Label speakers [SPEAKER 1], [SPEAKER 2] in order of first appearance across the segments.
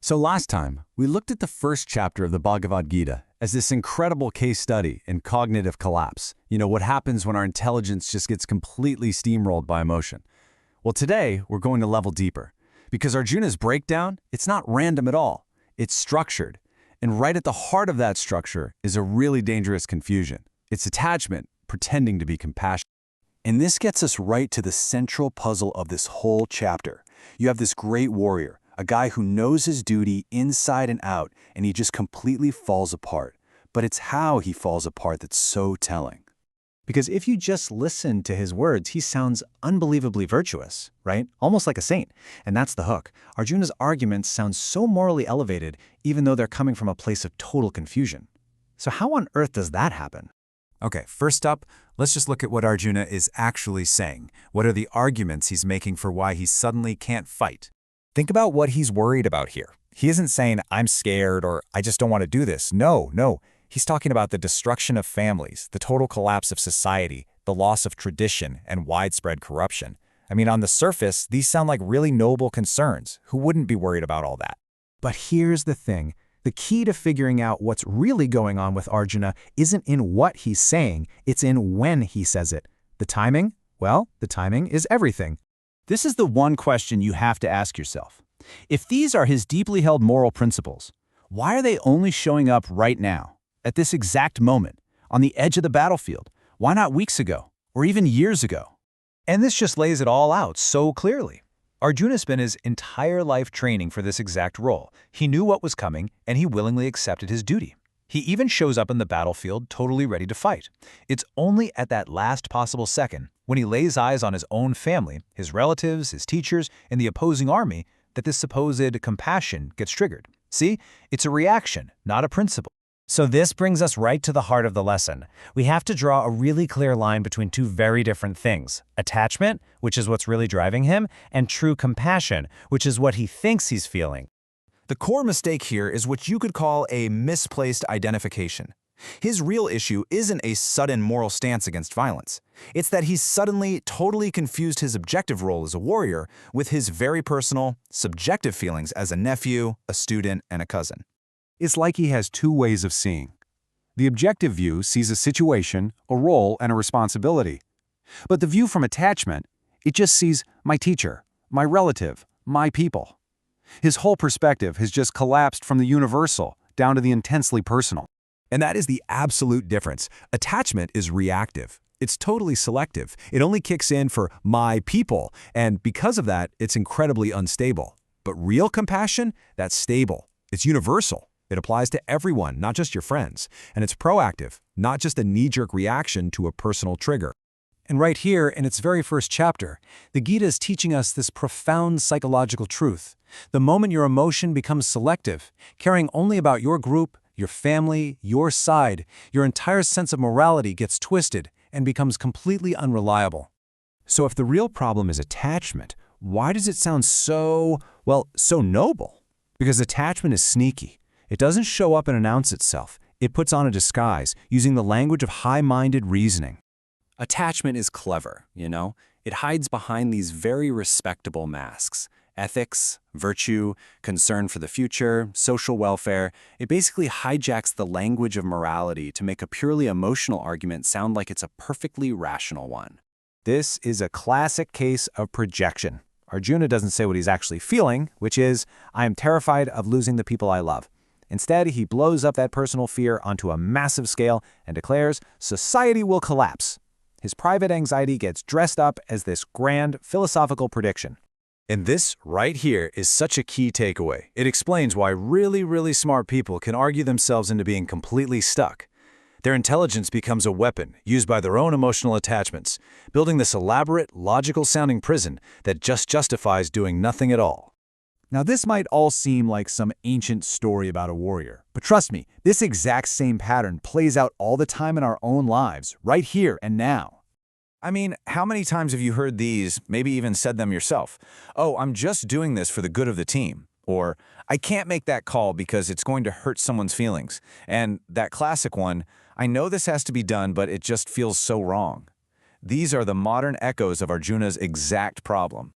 [SPEAKER 1] So last time, we looked at the first chapter of the Bhagavad Gita as this incredible case study in cognitive collapse. What happens when our intelligence just gets completely steamrolled by emotion. Well, today, we're going to level deeper. Because Arjuna's breakdown, it's not random at all. It's structured. And right at the heart of that structure is a really dangerous confusion. It's attachment pretending to be compassion. And this gets us right to the central puzzle of this whole chapter. You have this great warrior, a guy who knows his duty inside and out, and he just completely falls apart. But it's how he falls apart that's so telling.
[SPEAKER 2] Because if you just listen to his words, he sounds unbelievably virtuous, right? Almost like a saint. And that's the hook. Arjuna's arguments sound so morally elevated, even though they're coming from a place of total confusion. So how on earth does that happen?
[SPEAKER 3] Okay, first up, let's just look at what Arjuna is actually saying. What are the arguments he's making for why he suddenly can't fight? Think about what he's worried about here. He isn't saying, I'm scared or I just don't want to do this. No. He's talking about the destruction of families, the total collapse of society, the loss of tradition, and widespread corruption. I mean, on the surface, these sound like really noble concerns. Who wouldn't be worried about all that?
[SPEAKER 2] But here's the thing. The key to figuring out what's really going on with Arjuna isn't in what he's saying, it's in when he says it. The timing? Well, the timing is everything.
[SPEAKER 4] This is the one question you have to ask yourself. If these are his deeply held moral principles, why are they only showing up right now, at this exact moment, on the edge of the battlefield? Why not weeks ago, or even years ago?
[SPEAKER 3] And this just lays it all out so clearly. Arjuna spent his entire life training for this exact role. He knew what was coming, and he willingly accepted his duty. He even shows up in the battlefield totally ready to fight. It's only at that last possible second, when he lays eyes on his own family, his relatives, his teachers, and the opposing army, that this supposed compassion gets triggered. See, it's a reaction, not a principle.
[SPEAKER 2] So this brings us right to the heart of the lesson. We have to draw a really clear line between two very different things. Attachment, which is what's really driving him, and true compassion, which is what he thinks he's feeling.
[SPEAKER 5] The core mistake here is what you could call a misplaced identification. His real issue isn't a sudden moral stance against violence. It's that he's suddenly totally confused his objective role as a warrior with his very personal, subjective feelings as a nephew, a student, and a cousin.
[SPEAKER 1] It's like he has two ways of seeing. The objective view sees a situation, a role, and a responsibility. But the view from attachment, it just sees my teacher, my relative, my people. His whole perspective has just collapsed from the universal down to the intensely personal.
[SPEAKER 5] And that is the absolute difference. Attachment is reactive. It's totally selective. It only kicks in for my people, and because of that, it's incredibly unstable. But real compassion, that's stable. It's universal. It applies to everyone, not just your friends. And it's proactive, not just a knee-jerk reaction to a personal trigger.
[SPEAKER 1] And right here, in its very first chapter, the Gita is teaching us this profound psychological truth. The moment your emotion becomes selective, caring only about your group, your family, your side, your entire sense of morality gets twisted and becomes completely unreliable.
[SPEAKER 5] So if the real problem is attachment, why does it sound so noble? Because attachment is sneaky. It doesn't show up and announce itself. It puts on a disguise, using the language of high-minded reasoning.
[SPEAKER 6] Attachment is clever, It hides behind these very respectable masks. Ethics, virtue, concern for the future, social welfare. It basically hijacks the language of morality to make a purely emotional argument sound like it's a perfectly rational one.
[SPEAKER 3] This is a classic case of projection. Arjuna doesn't say what he's actually feeling, which is, I am terrified of losing the people I love. Instead, he blows up that personal fear onto a massive scale and declares, society will collapse. His private anxiety gets dressed up as this grand philosophical prediction.
[SPEAKER 5] And this right here is such a key takeaway. It explains why really, really smart people can argue themselves into being completely stuck. Their intelligence becomes a weapon used by their own emotional attachments, building this elaborate, logical-sounding prison that just justifies doing nothing at all.
[SPEAKER 4] Now, this might all seem like some ancient story about a warrior, but trust me, this exact same pattern plays out all the time in our own lives, right here and now.
[SPEAKER 5] I mean, how many times have you heard these, maybe even said them yourself? Oh, I'm just doing this for the good of the team. Or, I can't make that call because it's going to hurt someone's feelings. And that classic one, I know this has to be done, but it just feels so wrong. These are the modern echoes of Arjuna's exact problem.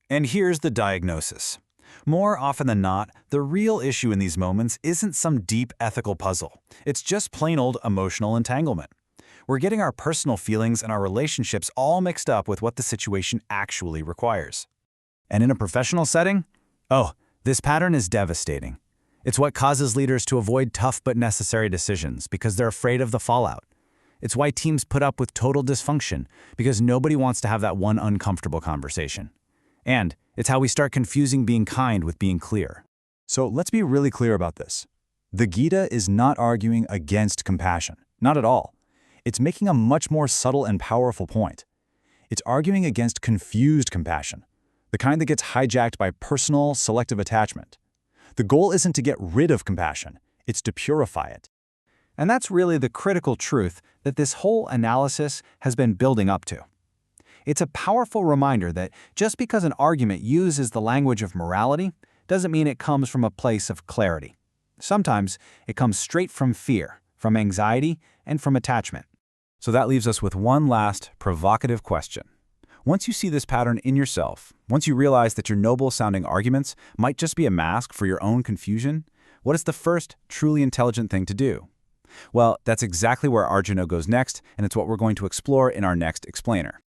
[SPEAKER 5] And here's the diagnosis.
[SPEAKER 3] More often than not, the real issue in these moments isn't some deep ethical puzzle. It's just plain old emotional entanglement. We're getting our personal feelings and our relationships all mixed up with what the situation actually requires. And in a professional setting? Oh, this pattern is devastating. It's what causes leaders to avoid tough but necessary decisions because they're afraid of the fallout. It's why teams put up with total dysfunction because nobody wants to have that one uncomfortable conversation. And it's how we start confusing being kind with being clear.
[SPEAKER 4] So let's be really clear about this. The Gita is not arguing against compassion. Not at all. It's making a much more subtle and powerful point. It's arguing against confused compassion, the kind that gets hijacked by personal, selective attachment. The goal isn't to get rid of compassion, it's to purify it.
[SPEAKER 2] And that's really the critical truth that this whole analysis has been building up to. It's a powerful reminder that just because an argument uses the language of morality doesn't mean it comes from a place of clarity. Sometimes it comes straight from fear, from anxiety, and from attachment.
[SPEAKER 3] So that leaves us with one last provocative question. Once you see this pattern in yourself, once you realize that your noble-sounding arguments might just be a mask for your own confusion, what is the first truly intelligent thing to do? Well, that's exactly where Arjuna goes next, and it's what we're going to explore in our next explainer.